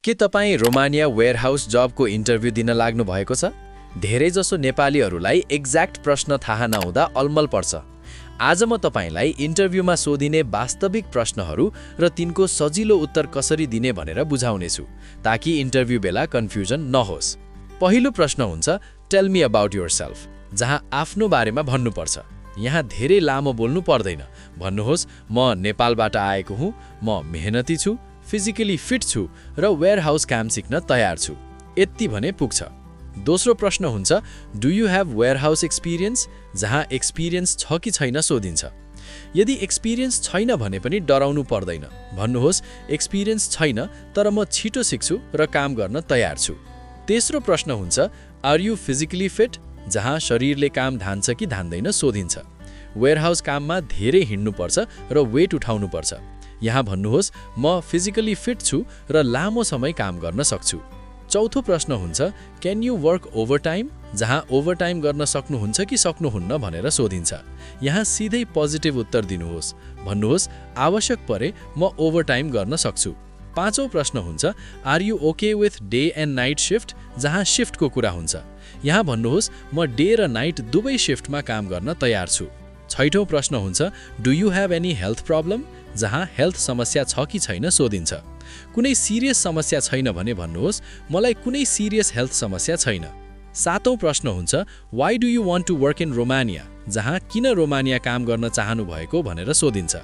के तपाईँ Romania warehouse जबको इन्टरभ्यू दिन लाग्नु भएको छ? धेरैजसो नेपालीहरूलाई एक्ज्याक्ट प्रश्न थाहा नहुँदा अलमल पर्छ। आज म तपाईलाई इन्टरभ्यूमा सोधिने वास्तविक प्रश्नहरू र तिनको सजिलो उत्तर कसरी दिने भनेर बुझाउनेछु, ताकि इन्टरभ्यू बेला कन्फ्युजन नहोस्। पहिलो प्रश्न हुन्छ टेल मी अबाउट योरसेल्फ, जहाँ आफ्नो बारेमा भन्नुपर्छ। यहाँ धेरै लामो बोल्नु पर्दैन। भन्नुहोस् म नेपालबाट आएको हुँ, म मेहनती छु, फिजिकली फिट छु र वेयरहाउस काम सिक्न तयार छु। यति भने पुग्छ। दोस्रो प्रश्न हुन्छ do you have warehouse experience, जहाँ एक्सपिरियन्स छ कि छैन सोधिन्छ। यदि एक्सपिरियन्स छैन भने पनि डराउनु पर्दैन। भन्नुहोस् एक्सपिरियन्स छैन तर म छिटो सिक्छु र काम गर्न तयार छु। तेस्रो प्रश्न हुन्छ आर यु फिजिकली फिट, जहाँ शरीरले काम धान्छ कि धान्दैन सोधिन्छ। वेयरहाउस काममा धेरै हिँड्नुपर्छ र वेट उठाउनुपर्छ। यहाँ भन्नुहोस् म फिजिकली फिट छु र लामो समय काम गर्न सक्छु। चौथो प्रश्न हुन्छ क्यान यु वर्क ओभरटाइम, जहाँ ओभरटाइम गर्न सक्नुहुन्छ कि सक्नुहुन्न भनेर सोधिन्छ। यहाँ सिधै पोजिटिभ उत्तर दिनुहोस्। भन्नुहोस् आवश्यक परे म ओभरटाइम गर्न सक्छु। पाँचौं प्रश्न हुन्छ are you okay with day and night shift, जहाँ शिफ्टको कुरा हुन्छ। यहाँ भन्नुहोस् म डे र नाइट दुवै शिफ्टमा काम गर्न तयार छु। छैठौं प्रश्न हुन्छ do you have any health problem, जहाँ हेल्थ समस्या छ कि छैन सोधिन्छ। कुनै सिरियस समस्या छैन भने भन्नुहोस् मलाई कुनै सिरियस हेल्थ समस्या छैन। सातौं प्रश्न हुन्छ why do you want to work in Romania, जहाँ किन रोमानिया काम गर्न चाहनु भएको भनेर सोधिन्छ।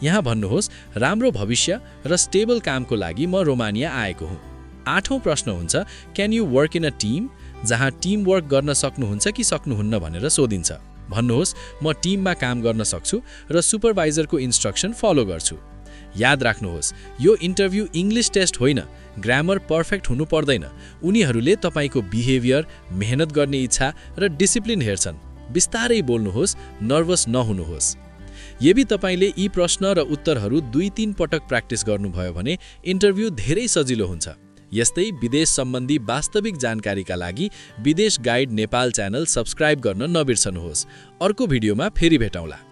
यहाँ भन्नुहोस् राम्रो भविष्य र स्टेबल कामको लागि म रोमानिया आएको हुँ। आठौं प्रश्न हुन्छ can you work in a team, जहाँ टिम वर्क गर्न सक्नुहुन्छ कि सक्नुहुन्न भनेर सोधिन्छ। भन्नुहोस् म टिममा काम गर्न सक्छु र सुपरभाइजरको इन्स्ट्रक्सन फलो गर्छु। याद राख्नुहोस् यो इन्टरभ्यू इङ्ग्लिस टेस्ट होइन, ग्रामर पर्फेक्ट हुनु पर्दैन। उनीहरूले तपाईको बिहेभियर, मेहनत गर्ने इच्छा र डिसिप्लिन हेर्छन्। बिस्तारै बोल्नुहोस्, नर्भस नहुनुहोस्। यदि तपाईले यी प्रश्न र उत्तरहरू 2-3 पटक प्र्याक्टिस गर्नुभयो भने इन्टरभ्यू धेरै सजिलो हुन्छ। यस्तै विदेश सम्बन्धी वास्तविक जानकारीका लागि विदेश गाइड नेपाल च्यानल सब्स्क्राइब गर्न नबिर्सनुहोस्। अर्को भिडियोमा फेरि भेटौँला।